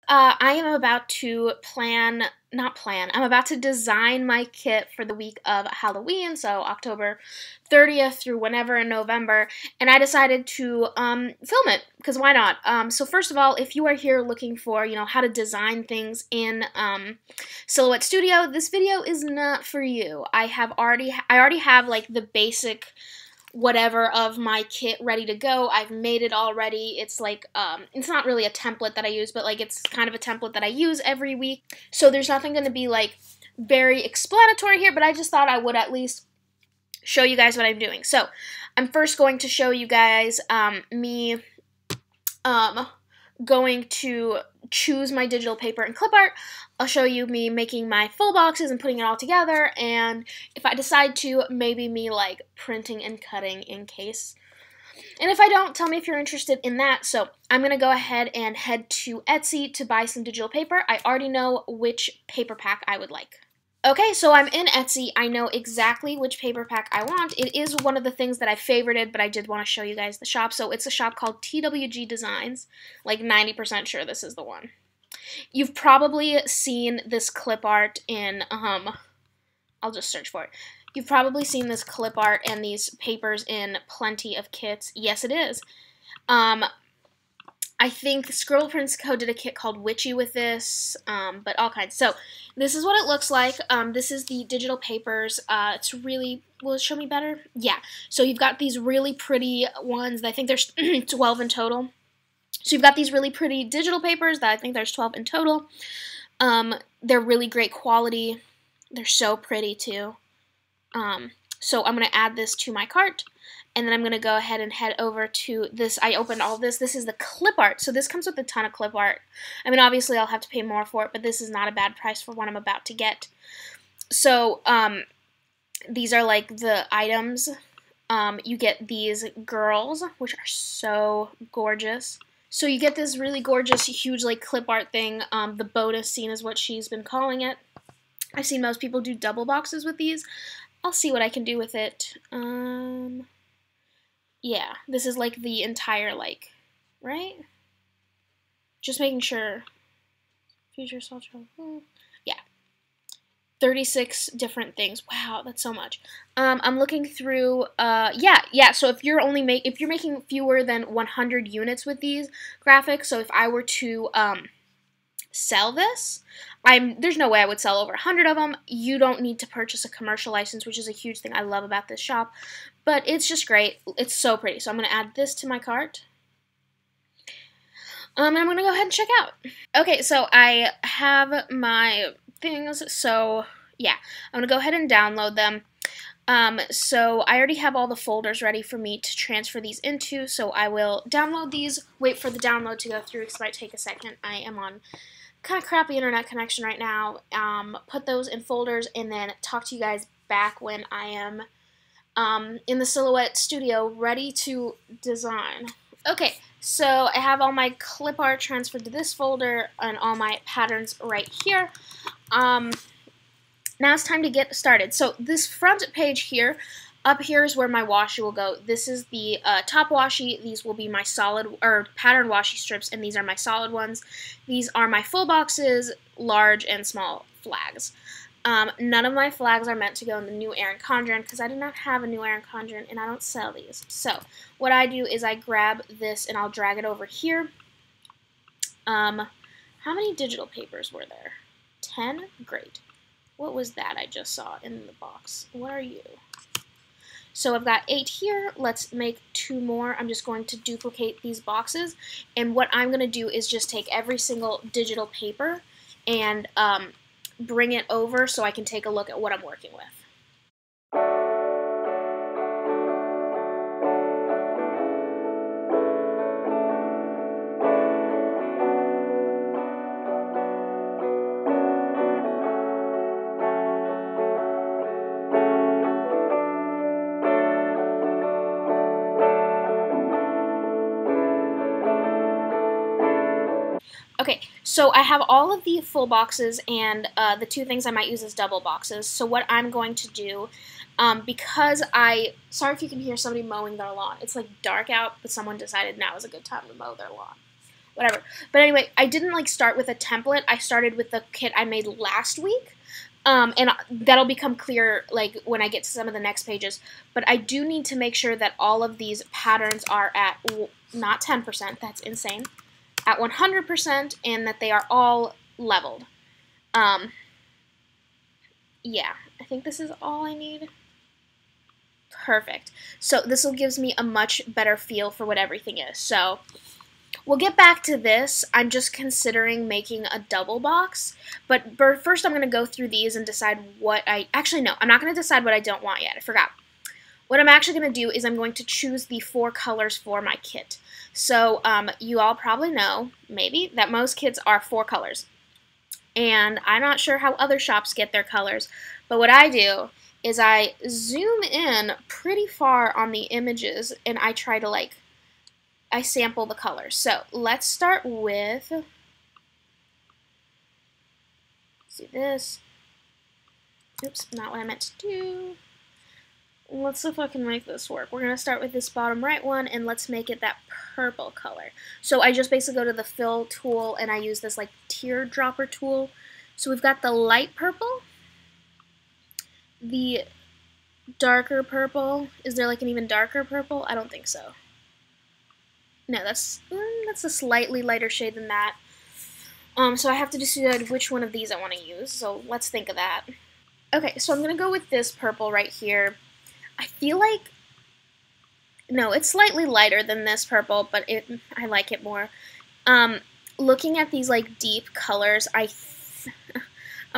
I am about to I'm about to design my kit for the week of Halloween, so October 30th through whenever in November, and I decided to film it, because why not? So first of all, if you are here looking for, how to design things in Silhouette Studio, this video is not for you. I already have, like, the basic whatever of my kit ready to go. I've made it already. It's like, it's not really a template that I use, but like it's kind of a template that I use every week. So there's nothing going to be like very explanatory here, but I just thought I would at least show you guys what I'm doing. So I'm first going to show you guys me going to choose my digital paper and clip art. I'll show you me making my full boxes and putting it all together, and if I decide to, maybe me like printing and cutting in case. And if I don't, tell me if you're interested in that. So I'm going to go ahead and head to Etsy to buy some digital paper. I already know which paper pack I would like. Okay, so I'm in Etsy. I know exactly which paper pack I want. It is one of the things that I favorited, but I did want to show you guys the shop. So it's a shop called TWG Designs. Like 90% sure this is the one. You've probably seen this clip art in, I'll just search for it. You've probably seen this clip art and these papers in plenty of kits. Yes, it is. I think Scribble Prints Co. did a kit called Witchy with this, but all kinds. So this is what it looks like. This is the digital papers. It's really, will it show me better? Yeah. So you've got these really pretty ones. I think there's 12 in total. So you've got these really pretty digital papers that I think there's 12 in total. They're really great quality. They're so pretty too. So I'm going to add this to my cart. And then I'm going to go ahead and head over to this. I opened all this. This is the clip art. So this comes with a ton of clip art. I mean, obviously I'll have to pay more for it, but this is not a bad price for what I'm about to get. So these are like the items. You get these girls, which are so gorgeous. So you get this really gorgeous, huge like clip art thing. The bonus scene is what she's been calling it. I've seen most people do double boxes with these. I'll see what I can do with it. Yeah, this is like the entire, like, right? Just making sure. Future Social. Yeah. 36 different things. Wow, that's so much. I'm looking through, yeah, so if you're making fewer than 100 units with these graphics, so if I were to, sell this, there's no way I would sell over 100 of them. You don't need to purchase a commercial license, which is a huge thing I love about this shop, but it's just great. It's so pretty. So I'm going to add this to my cart. And I'm going to go ahead and check out. Okay, so I have my things, so yeah, I'm going to go ahead and download them. So I already have all the folders ready for me to transfer these into, so I will download these, wait for the download to go through, because it might take a second. I am on kind of crappy internet connection right now. Put those in folders, and then talk to you guys back when I am in the Silhouette Studio ready to design. Okay, so I have all my clip art transferred to this folder and all my patterns right here. Now it's time to get started. So this front page here, up here is where my washi will go. This is the top washi. These will be my solid or pattern washi strips, and these are my solid ones. These are my full boxes, large and small flags. None of my flags are meant to go in the new Erin Condren because I do not have a new Erin Condren and I don't sell these. So what I do is I grab this and I'll drag it over here. How many digital papers were there? 10? Great. What was that I just saw in the box? What are you? So I've got 8 here. Let's make 2 more. I'm just going to duplicate these boxes. And what I'm going to do is just take every single digital paper and bring it over so I can take a look at what I'm working with. Okay, so I have all of the full boxes and the 2 things I might use as double boxes. So what I'm going to do, because sorry if you can hear somebody mowing their lawn. It's like dark out, but someone decided now is a good time to mow their lawn. whatever. But anyway, I didn't like start with a template. I started with the kit I made last week. And that'll become clear like when I get to some of the next pages. But I do need to make sure that all of these patterns are at not 10%, that's insane, at 100%, and that they are all leveled. Yeah, I think this is all I need. Perfect. So this will gives me a much better feel for what everything is. So we'll get back to this. I'm just considering making a double box, but first I'm going to go through these and decide what actually no, I'm not going to decide what I don't want yet. I forgot. What I'm actually going to do is I'm going to choose the 4 colors for my kit. So you all probably know, maybe, that most kits are 4 colors. And I'm not sure how other shops get their colors, but what I do is I zoom in pretty far on the images and I try to I sample the colors. So let's start with, see this, oops, not what I meant to do. Let's see if I can make this work. We're going to start with this bottom right one and let's make it that purple color. So I just basically go to the fill tool and I use this like teardropper tool. So we've got the light purple, the darker purple. Is there like an even darker purple? I don't think so. No, that's a slightly lighter shade than that. So I have to decide which one of these I want to use. So let's think of that. Okay, so I'm going to go with this purple right here. I feel like, no, it's slightly lighter than this purple, but I like it more. Looking at these like deep colors, I'm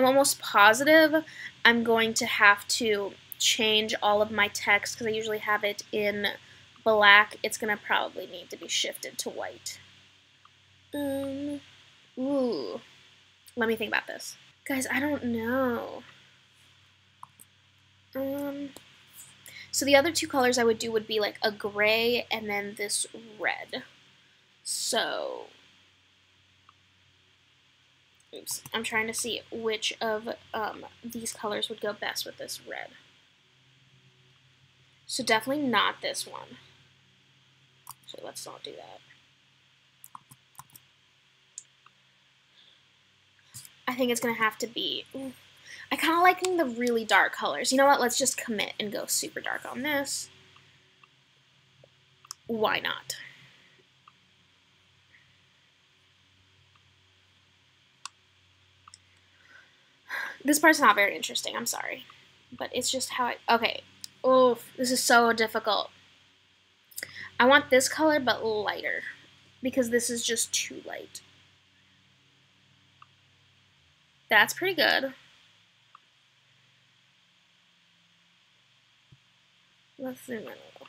almost positive I'm going to have to change all of my text because I usually have it in black. It's going to probably need to be shifted to white. Ooh. Let me think about this. Guys, I don't know. So the other 2 colors I would do would be like a gray and then this red. So, oops, I'm trying to see which of these colors would go best with this red. So definitely not this one. So let's not do that. I think it's going to have to be, I kind of like the really dark colors. You know what? Let's just commit and go super dark on this. Why not? This part's not very interesting. I'm sorry. But it's just how okay. Oh, this is so difficult. I want this color, but lighter. Because this is just too light. That's pretty good. Let's zoom in a little.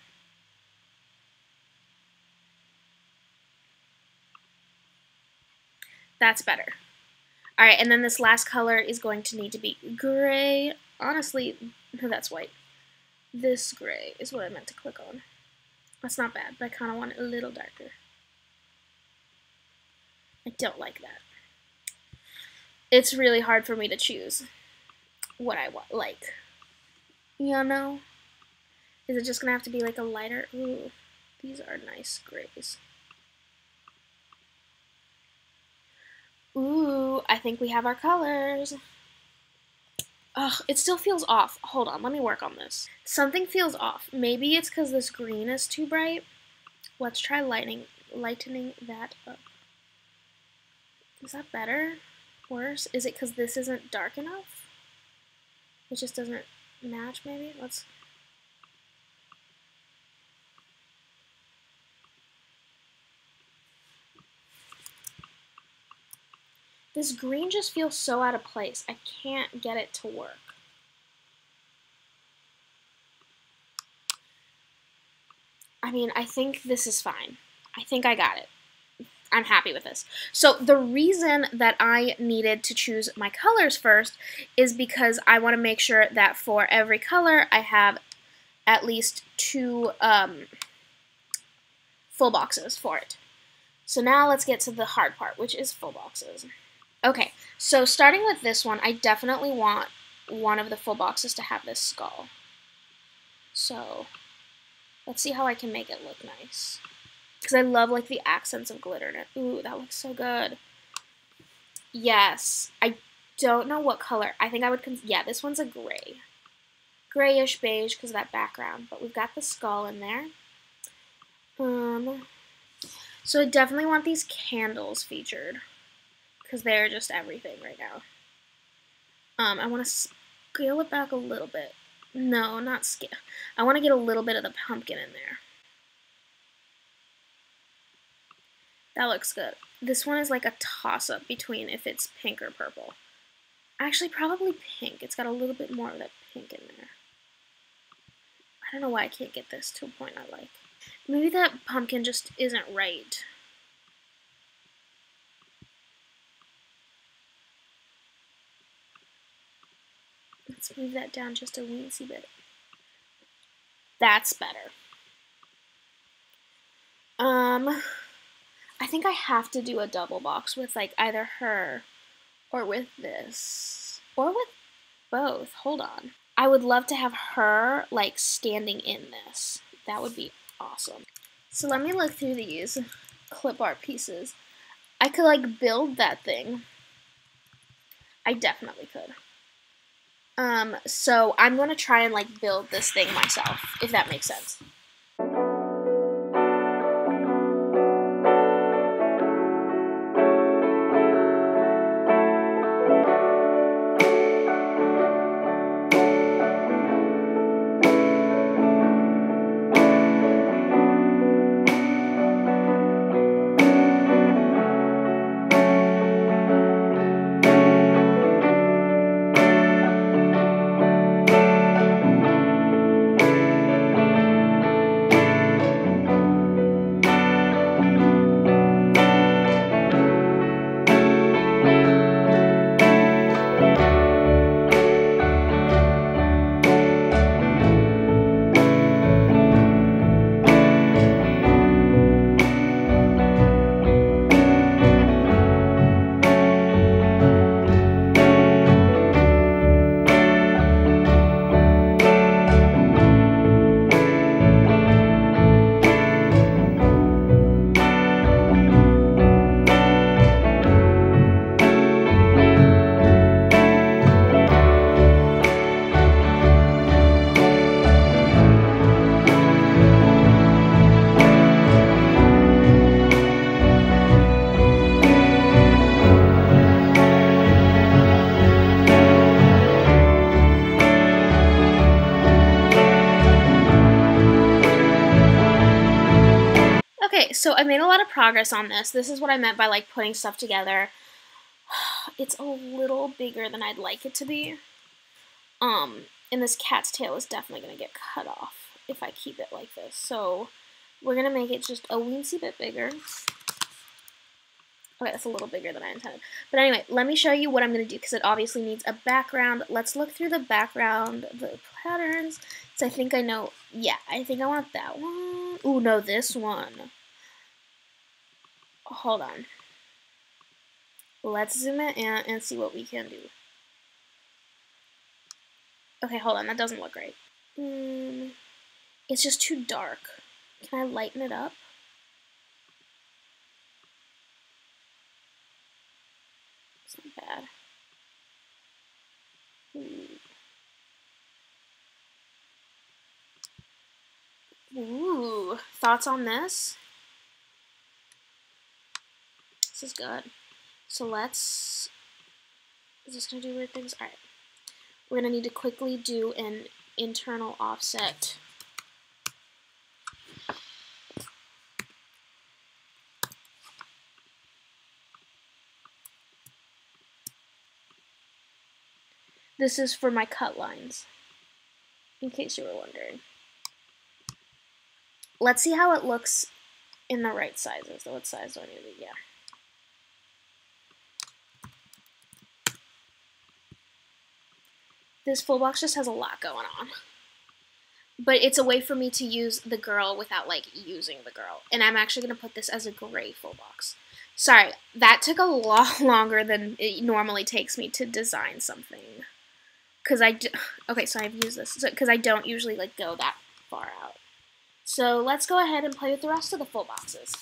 That's better. Alright, and then this last color is going to need to be gray. Honestly, no, that's white. This gray is what I meant to click on. That's not bad, but I kind of want it a little darker. I don't like that. It's really hard for me to choose what I like. You know? Is it just going to have to be like a lighter? Ooh, these are nice grays. Ooh, I think we have our colors. Ugh, it still feels off. Hold on, let me work on this. Something feels off. Maybe it's because this green is too bright. Let's try lightening that up. Is that better? Worse? Is it because this isn't dark enough? It just doesn't match, maybe? Let's... This green just feels so out of place. I can't get it to work. I mean, I think this is fine. I think I got it. I'm happy with this. So the reason that I needed to choose my colors first is because I want to make sure that for every color I have at least 2 full boxes for it. So now let's get to the hard part, which is full boxes. Okay, so starting with this one, I definitely want one of the full boxes to have this skull. So let's see how I can make it look nice. because I love like the accents of glitter in it. Ooh, that looks so good. Yes, I don't know what color. I think I would, yeah, this one's a gray. Grayish beige because of that background, but we've got the skull in there. So I definitely want these candles featured because they're just everything right now. I want to scale it back a little bit. No, not scale. I want to get a little bit of the pumpkin in there. That looks good. This one is like a toss-up between if it's pink or purple. Actually, probably pink. It's got a little bit more of that pink in there. I don't know why I can't get this to a point I like. Maybe that pumpkin just isn't right. Let's move that down just a weensy bit. That's better. I think I have to do a double box with like either her or with this. Or with both. Hold on. I would love to have her like standing in this. That would be awesome. So let me look through these clip art pieces. I could like build that thing. I definitely could. So I'm gonna try and like build this thing myself, if that makes sense. Okay, so I made a lot of progress on this. This is what I meant by like putting stuff together. It's a little bigger than I'd like it to be. And this cat's tail is definitely going to get cut off if I keep it like this. So we're going to make it just a weensy bit bigger. Okay, that's a little bigger than I intended. But anyway, let me show you what I'm going to do because it obviously needs a background. Let's look through the background, the patterns. So I think I know, yeah, I think I want that one. Ooh, no, this one. Hold on. Let's zoom it in and see what we can do. Okay, hold on, that doesn't look right. It's just too dark. Can I lighten it up? It's not bad. Ooh, thoughts on this? This is good. So let's, is this gonna do weird things? All right. We're gonna need to quickly do an internal offset. This is for my cut lines, in case you were wondering. Let's see how it looks in the right sizes. What size do I need to do? Yeah. This full box just has a lot going on. But it's a way for me to use the girl without, like, using the girl. And I'm actually going to put this as a gray full box. Sorry, that took a lot longer than it normally takes me to design something. Okay, so I've used this. Because I don't usually, like, go that far out. So let's go ahead and play with the rest of the full boxes.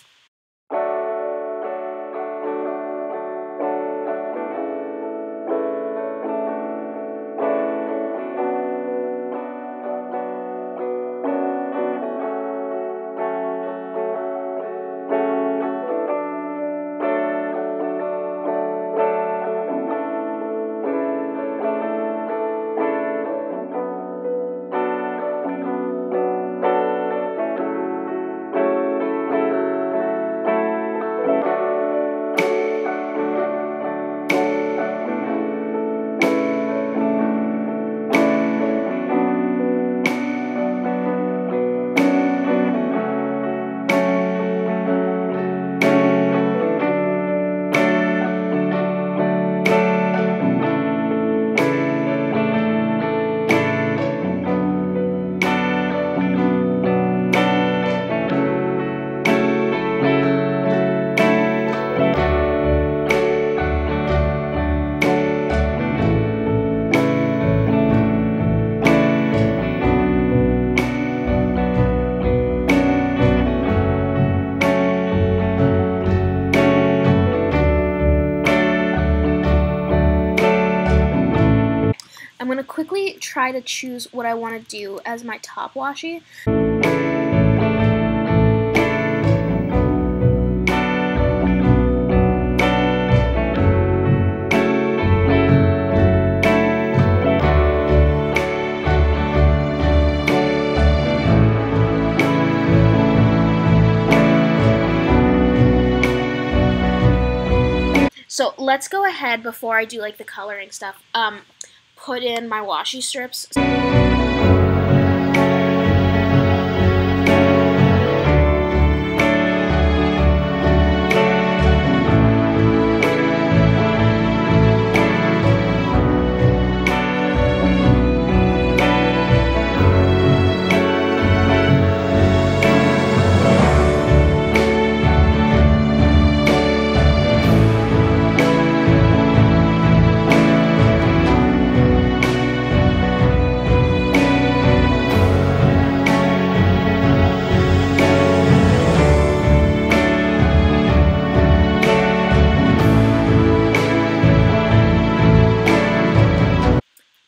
I'm going to quickly try to choose what I want to do as my top washi. So let's go ahead before I do like the coloring stuff. Put in my washi strips.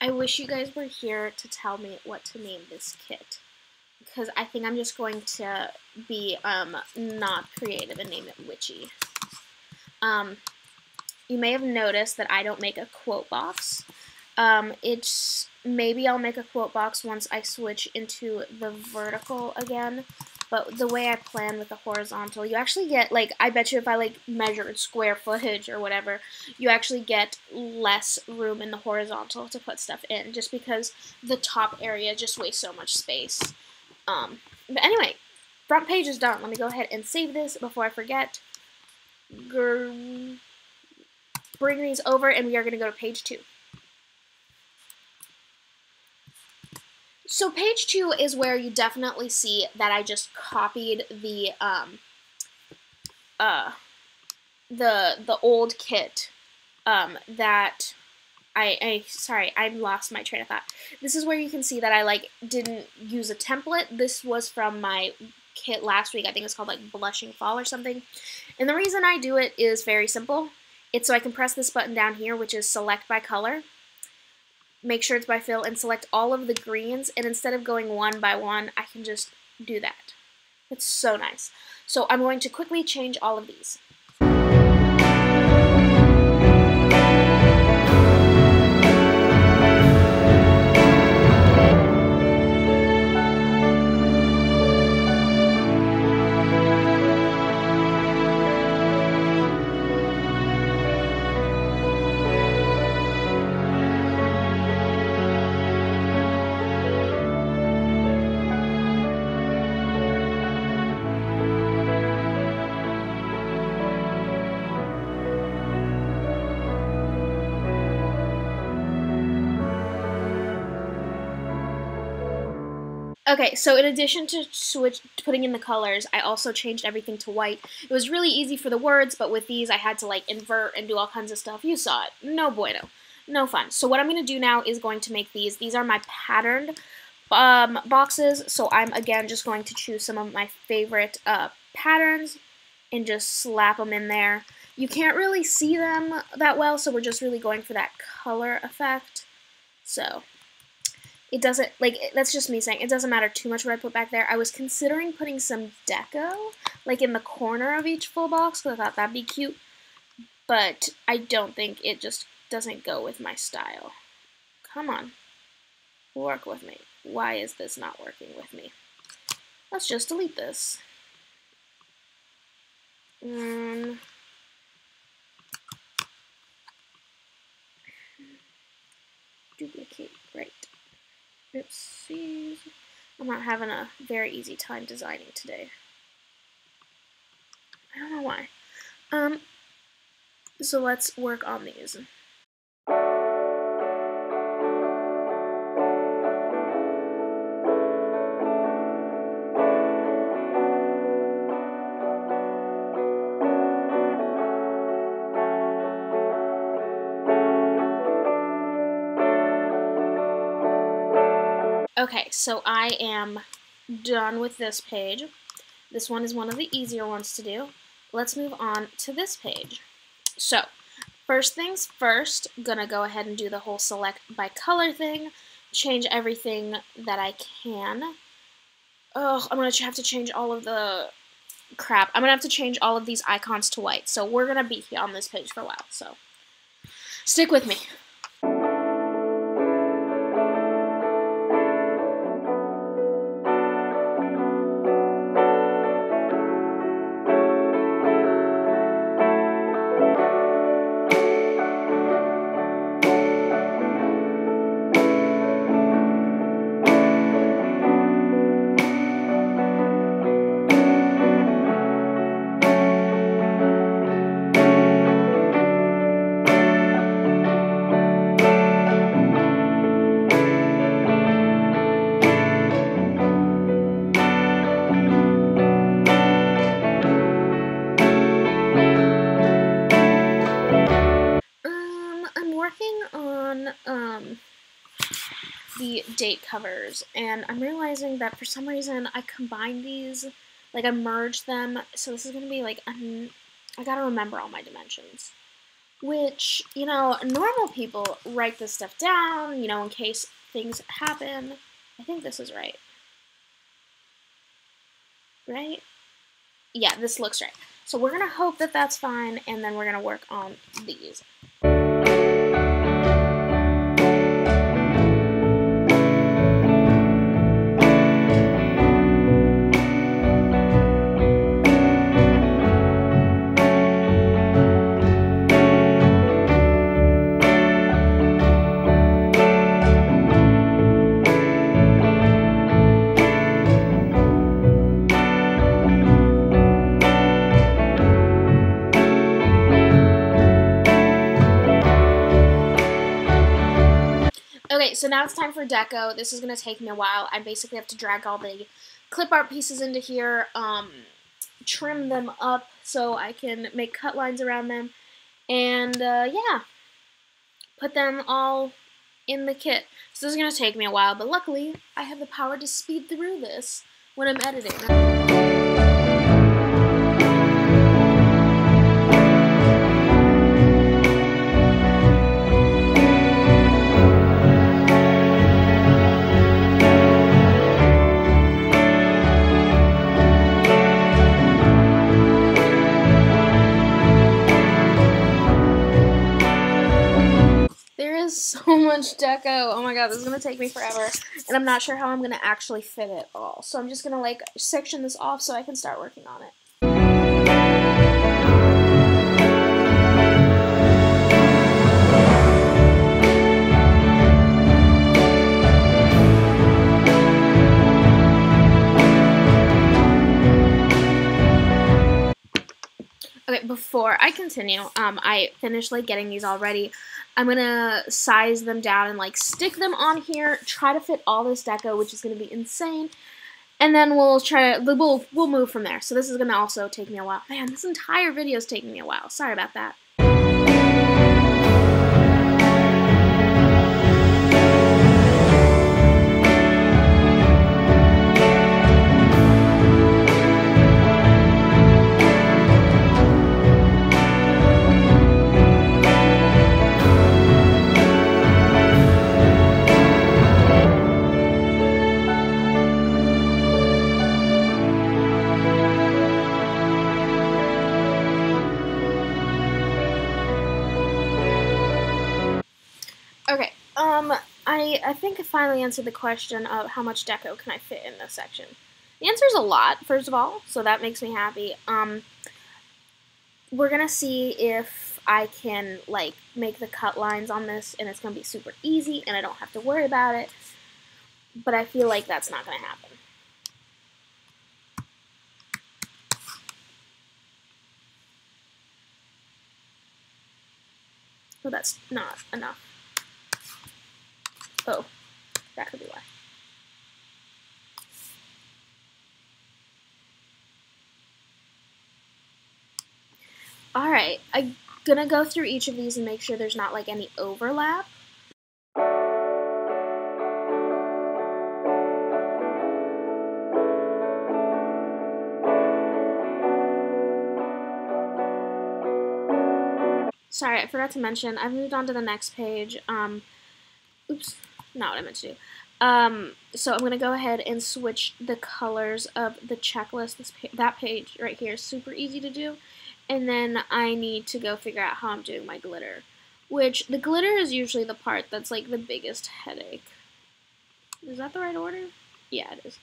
I wish you guys were here to tell me what to name this kit, because I think I'm just going to be not creative and name it Witchy. You may have noticed that I don't make a quote box. Maybe I'll make a quote box once I switch into the vertical again. But the way I plan with the horizontal, you actually get, like, I bet you if I, like, measured square footage or whatever, you actually get less room in the horizontal to put stuff in, just because the top area just wastes so much space. But anyway, front page is done. Let me go ahead and save this before I forget. Bring these over, and we are going to go to page 2. So page 2 is where you definitely see that I just copied the old kit that sorry, I lost my train of thought. This is where you can see that I like didn't use a template. This was from my kit last week. I think it's called like Blushing Fall or something. And the reason I do it is very simple. It's so I can press this button down here, which is select by color. Make sure it's by fill and select all of the greens, and instead of going one by one, I can just do that. It's so nice. So I'm going to quickly change all of these. Okay, so in addition to putting in the colors, I also changed everything to white. It was really easy for the words, but with these I had to like invert and do all kinds of stuff. You saw it. No bueno. No fun. So what I'm going to do now is going to make these. These are my patterned boxes, so I'm again just going to choose some of my favorite patterns and just slap them in there. You can't really see them that well, so we're just really going for that color effect. So it doesn't, like, that's just me saying, it doesn't matter too much what I put back there. I was considering putting some Deco, like in the corner of each full box, because I thought that'd be cute, but I don't think it just doesn't go with my style. Come on, work with me. Why is this not working with me? Let's just delete this. Duplicate, right. Oopsies. I'm not having a very easy time designing today. I don't know why. So let's work on these. Okay, so I am done with this page. This one is one of the easier ones to do. Let's move on to this page. So, first things first, gonna go ahead and do the whole select by color thing, change everything that I can. Oh, I'm gonna have to change all of the crap. I'm gonna have to change all of these icons to white. So we're gonna be here on this page for a while, so stick with me. The date covers, and I'm realizing that for some reason I combined these, like I merged them, so this is going to be like, I gotta remember all my dimensions, which, you know, normal people write this stuff down, you know, in case things happen. I think this is right. Right? Yeah, this looks right. So we're going to hope that that's fine, and then we're going to work on these. Okay, so now it's time for Deco. This is going to take me a while. I basically have to drag all the clip art pieces into here, trim them up so I can make cut lines around them, and yeah, put them all in the kit. So this is going to take me a while, but luckily I have the power to speed through this when I'm editing. So much Deco. Oh my god, this is going to take me forever. And I'm not sure how I'm going to actually fit it all. So I'm just going to like section this off so I can start working on it. Okay, before I continue, I finished like getting these all ready. I'm gonna size them down and like stick them on here, try to fit all this Deco, which is gonna be insane, and then we'll move from there. So this is gonna also take me a while. Man, this entire video is taking me a while. Sorry about that. I think I finally answered the question of how much deco can I fit in this section. The answer is a lot, first of all, so that makes me happy. We're gonna see if I can like make the cut lines on this, and it's gonna be super easy, and I don't have to worry about it. But I feel like that's not gonna happen. Oh, that's not enough. Oh, that could be why. Alright, I'm gonna go through each of these and make sure there's not like any overlap. Sorry, I forgot to mention, I've moved on to the next page. Oops, not what I meant to do. So I'm going to go ahead and switch the colors of the checklist. That page right here is super easy to do. And then I need to go figure out how I'm doing my glitter. Which, the glitter is usually the part that's like the biggest headache. Is that the right order? Yeah, it is.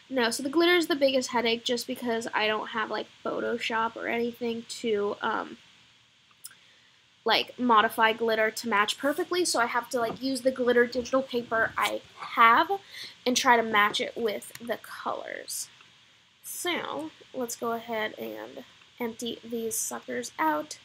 No, so the glitter is the biggest headache just because I don't have like Photoshop or anything to like modify glitter to match perfectly, so I have to like use the glitter digital paper I have and try to match it with the colors. So let's go ahead and empty these suckers out.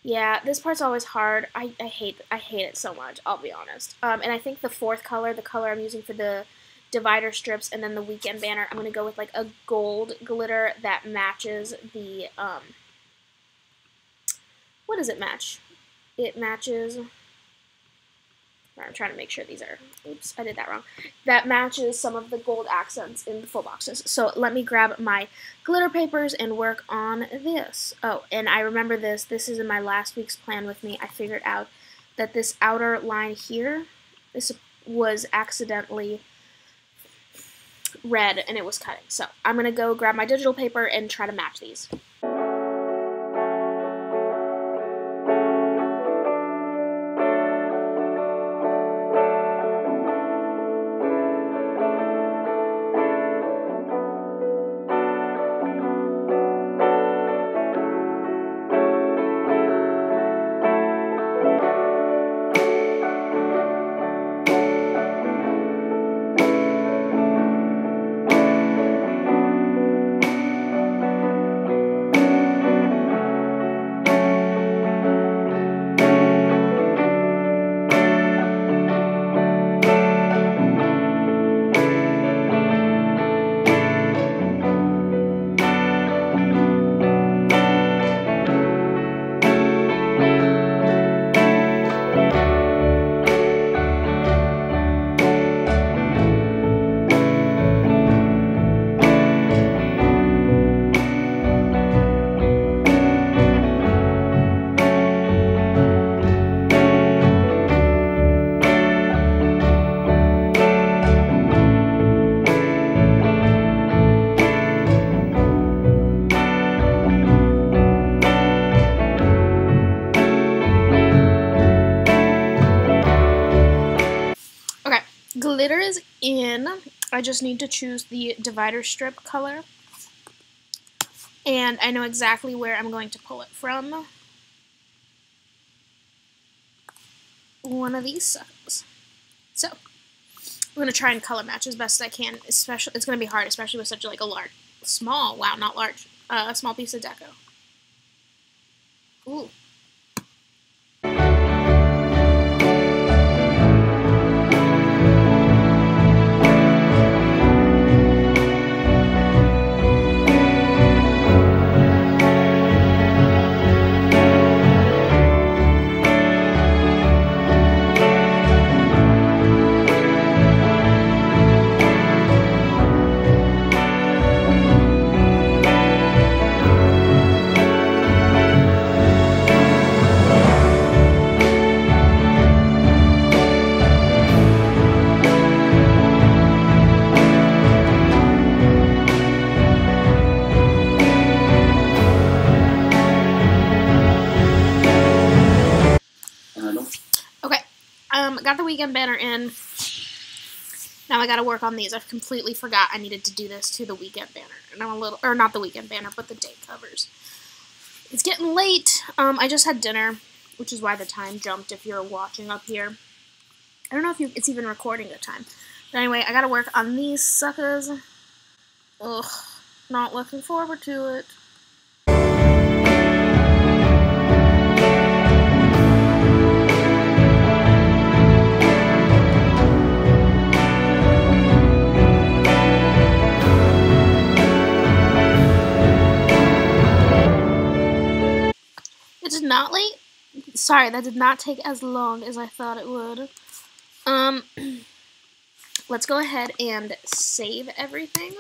Yeah, this part's always hard. I hate it so much, I'll be honest. And I think the fourth color, the color I'm using for the divider strips and then the weekend banner, I'm going to go with like a gold glitter that matches the, what does it match? It matches, I'm trying to make sure these are, oops, I did that wrong. That matches some of the gold accents in the full boxes. So let me grab my glitter papers and work on this. Oh, and I remember this is in my last week's plan with me. I figured out that this outer line here, this was accidentally red and it was cutting. So I'm going to go grab my digital paper and try to match these. Glitter is in. I just need to choose the divider strip color. And I know exactly where I'm going to pull it from. One of these suckers. So, I'm going to try and color match as best as I can. Especially, it's going to be hard, especially with such like a small piece of deco. Ooh. got the weekend banner in. Now I gotta work on these. I completely forgot I needed to do this to the weekend banner. And I'm a little, or not the weekend banner, but the day covers. It's getting late. I just had dinner, which is why the time jumped if you're watching up here. I don't know if it's even recording the time. But anyway, I gotta work on these suckers. Ugh, not looking forward to it. It's not late. Sorry, that did not take as long as I thought it would. Let's go ahead and save everything.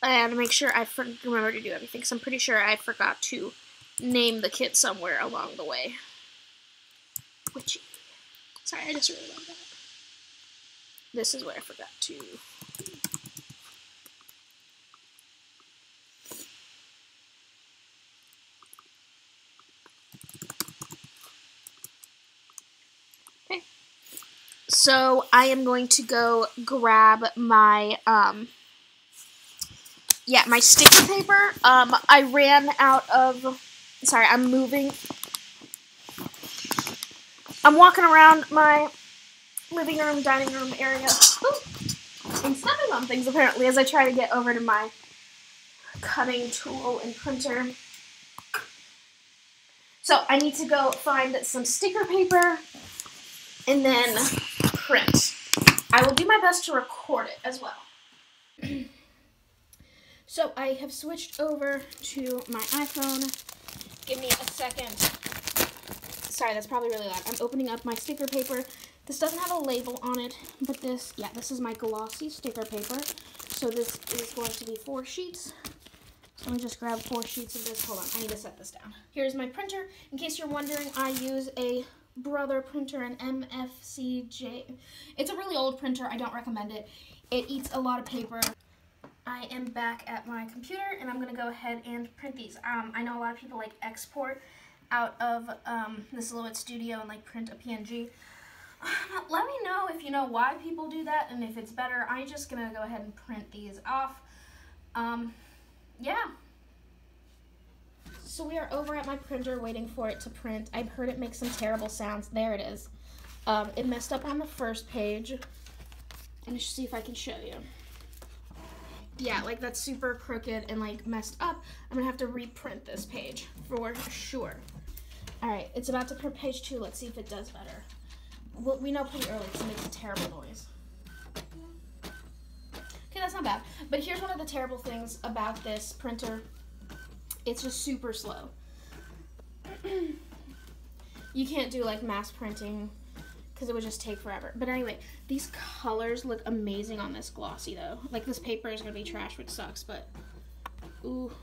And make sure I remember to do everything, because I'm pretty sure I forgot to name the kit somewhere along the way. Witchy. Sorry, I just really love that. This is where I forgot to. Okay. So I am going to go grab my, my sticker paper. I ran out of, sorry, I'm moving. I'm walking around my living room, dining room area, and stepping on things apparently as I try to get over to my cutting tool and printer. So I need to go find some sticker paper and then print. I will do my best to record it as well. So I have switched over to my iPhone. Give me a second. Sorry, that's probably really loud. I'm opening up my sticker paper. This doesn't have a label on it, but this is my glossy sticker paper. So this is going to be 4 sheets. So let me just grab 4 sheets of this. Hold on, I need to set this down. Here's my printer. In case you're wondering, I use a Brother printer, an MFCJ. It's a really old printer. I don't recommend it. It eats a lot of paper. I am back at my computer, and I'm going to go ahead and print these. I know a lot of people like export out of the Silhouette Studio and like print a PNG. Let me know if you know why people do that and if it's better. I'm just going to go ahead and print these off. Yeah. So we are over at my printer waiting for it to print. I've heard it make some terrible sounds. There it is. It messed up on the first page. Let me see if I can show you. Yeah, like that's super crooked and like messed up. I'm gonna have to reprint this page for sure. Alright, it's about to print page 2. Let's see if it does better. Well, we know pretty early because it makes a terrible noise. Okay, that's not bad. But here's one of the terrible things about this printer. It's just super slow. You can't do like mass printing because it would just take forever. But anyway, these colors look amazing on this glossy though. Like this paper is going to be trash, which sucks, but ooh,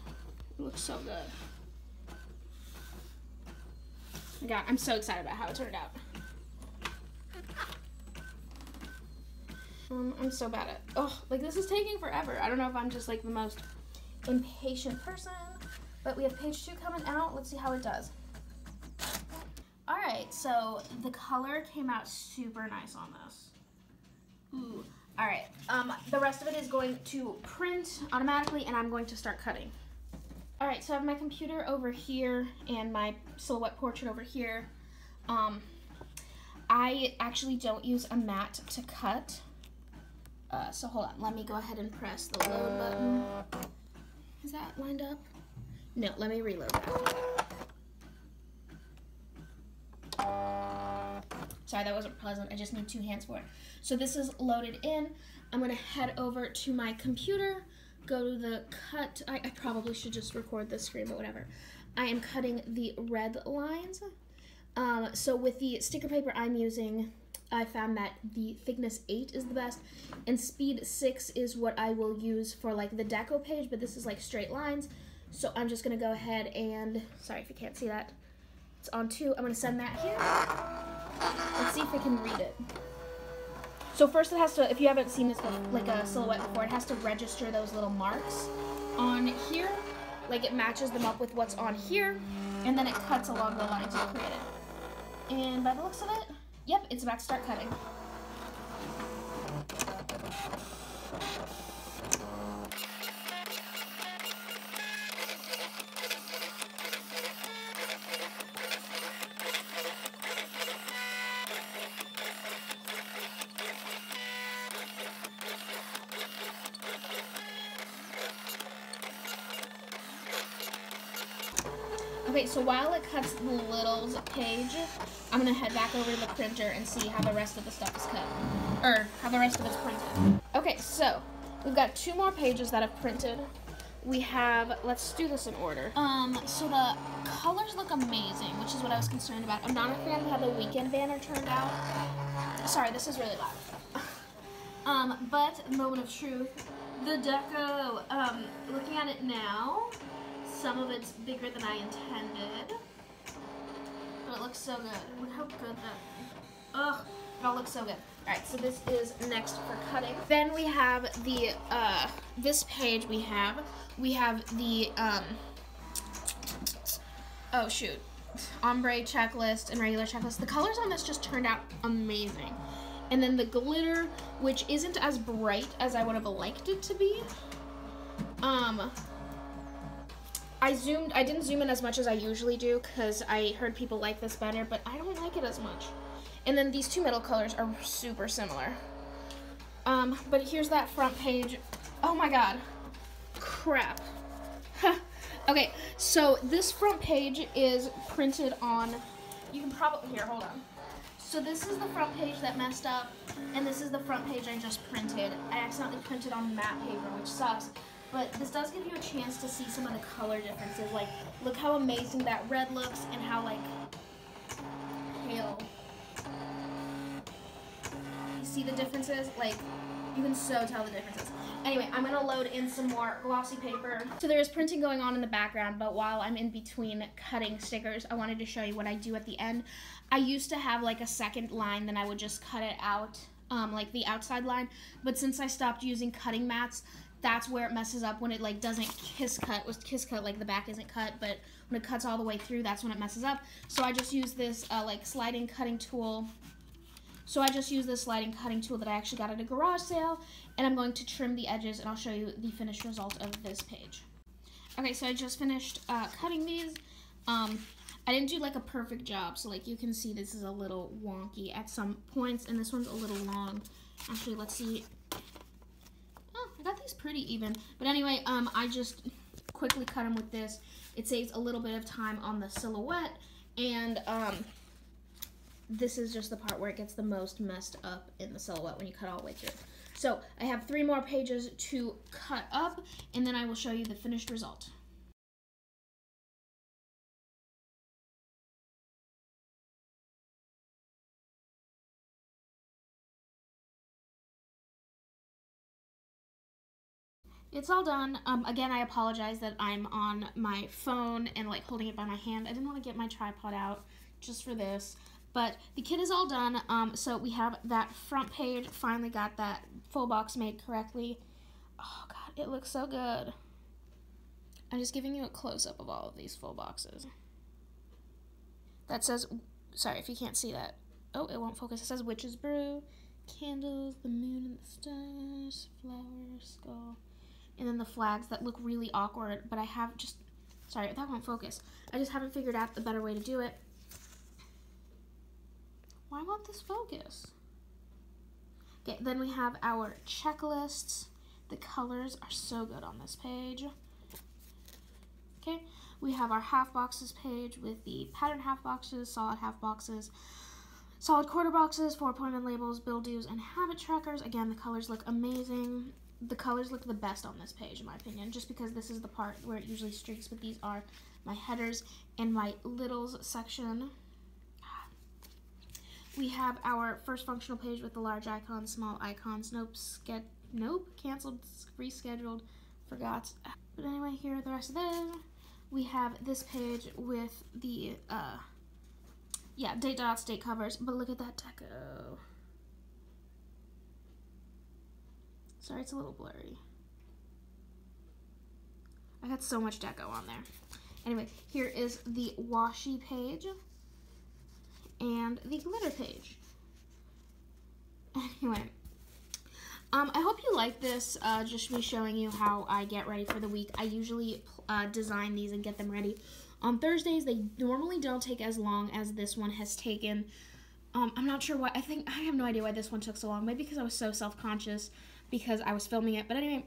it looks so good. God, I'm so excited about how it turned out. I'm so bad at, like this is taking forever. I don't know if I'm just like the most impatient person, but we have page 2 coming out. Let's see how it does. Alright, so the color came out super nice on this. Ooh. Alright, the rest of it is going to print automatically and I'm going to start cutting. Alright, so I have my computer over here and my Silhouette portrait over here. I actually don't use a mat to cut. So hold on, let me go ahead and press the load button. Is that lined up? No, let me reload that. Sorry, that wasn't pleasant. I just need 2 hands for it. So this is loaded in. I'm going to head over to my computer, go to the cut. I probably should just record this screen, but whatever. I am cutting the red lines. So with the sticker paper I'm using, I found that the thickness 8 is the best, and speed 6 is what I will use for like the Deco page, but this is like straight lines. So I'm just going to go ahead and, sorry if you can't see that, it's on 2. I'm going to send that here. Let's see if I can read it. So first it has to, if you haven't seen this like a Silhouette before, it has to register those little marks on here. Like it matches them up with what's on here, and then it cuts along the lines you created. And by the looks of it, Yep, it's about to start cutting. Okay, so while it cuts the littles page, I'm gonna head back over to the printer and see how the rest of the stuff is cut, or how the rest of it's printed. Okay, so we've got 2 more pages that I've printed. We have, let's do this in order. So the colors look amazing, which is what I was concerned about. I'm not a fan of how the weekend banner turned out. Sorry, this is really loud. But moment of truth, the Deco, looking at it now, some of it's bigger than I intended, but it looks so good. Look how good that, ugh, it all looks so good. All right, so this is next for cutting. Then we have the, this page we have the, oh shoot, ombre checklist and regular checklist. The colors on this just turned out amazing. And then the glitter, which isn't as bright as I would have liked it to be. I didn't zoom in as much as I usually do because I heard people like this better, but I don't like it as much. And then these 2 middle colors are super similar. But here's that front page. Oh my god. Crap. Okay, so this front page is printed on, you can probably, here, hold on. So this is the front page that messed up, and this is the front page I just printed. I accidentally printed on matte paper, which sucks. But this does give you a chance to see some of the color differences. Like, look how amazing that red looks and how, like, pale. You see the differences? Like, you can so tell the differences. Anyway, I'm going to load in some more glossy paper. So there is printing going on in the background, but while I'm in between cutting stickers, I wanted to show you what I do at the end. I used to have, like, a second line, then I would just cut it out, like the outside line. But since I stopped using cutting mats, that's where it messes up when it like doesn't kiss cut. With kiss cut, like the back isn't cut, but when it cuts all the way through, that's when it messes up. So I just use this like sliding cutting tool. So I just use this sliding cutting tool that I actually got at a garage sale, and I'm going to trim the edges, and I'll show you the finished result of this page. Okay, so I just finished cutting these. I didn't do like a perfect job, so like you can see this is a little wonky at some points, and this one's a little long. Actually, let's see. I got these pretty even, but anyway, I just quickly cut them with this. It saves a little bit of time on the silhouette, and this is just the part where it gets the most messed up in the silhouette when you cut all the way through. So I have 3 more pages to cut up, and then I will show you the finished result. It's all done. Again, I apologize that I'm on my phone and like holding it by my hand. I didn't want to get my tripod out just for this. But the kit is all done. So we have that front page. Finally got that full box made correctly. Oh god, it looks so good. I'm just giving you a close-up of all of these full boxes. That says, sorry if you can't see that. Oh, it won't focus. It says Witch's Brew, candles, the moon and the stars, flowers, skull. And then the flags that look really awkward, but I have just, sorry, that won't focus. I just haven't figured out the better way to do it. Why won't this focus? Okay, then we have our checklists. The colors are so good on this page. Okay, we have our half boxes page with the pattern half boxes, solid half boxes, solid quarter boxes, 4-point labels, bill dues, and habit trackers. Again, the colors look amazing. The colors look the best on this page, in my opinion, just because this is the part where it usually streaks, but these are my headers and my littles section. We have our first functional page with the large icons, small icons, nope, canceled, rescheduled, forgot. But anyway, here are the rest of those. We have this page with the, date dots, date covers, but look at that deco. Sorry, it's a little blurry. I got so much deco on there. Anyway, here is the washi page and the glitter page. Anyway, I hope you like this, just me showing you how I get ready for the week. I usually design these and get them ready on Thursdays. They normally don't take as long as this one has taken. I'm not sure why. I have no idea why this one took so long. Maybe because I was so self-conscious because I was filming it. But anyway,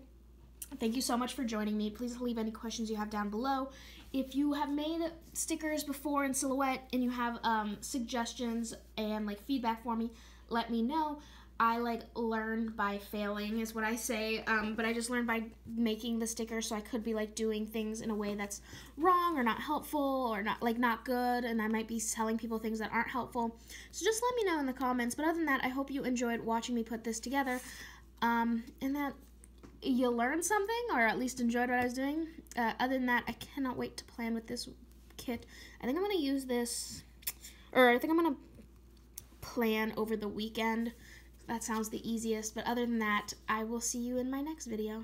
thank you so much for joining me. Please leave any questions you have down below. If you have made stickers before in Silhouette and you have suggestions and like feedback for me, let me know. I learn by failing is what I say, but I just learned by making the stickers, so I could be doing things in a way that's wrong or not helpful or not good, and I might be telling people things that aren't helpful. So just let me know in the comments. But other than that, I hope you enjoyed watching me put this together, and that you learned something, or at least enjoyed what I was doing. Other than that, I cannot wait to plan with this kit. I think I'm going to use this, or I think I'm going to plan over the weekend. That sounds the easiest, but other than that, I will see you in my next video.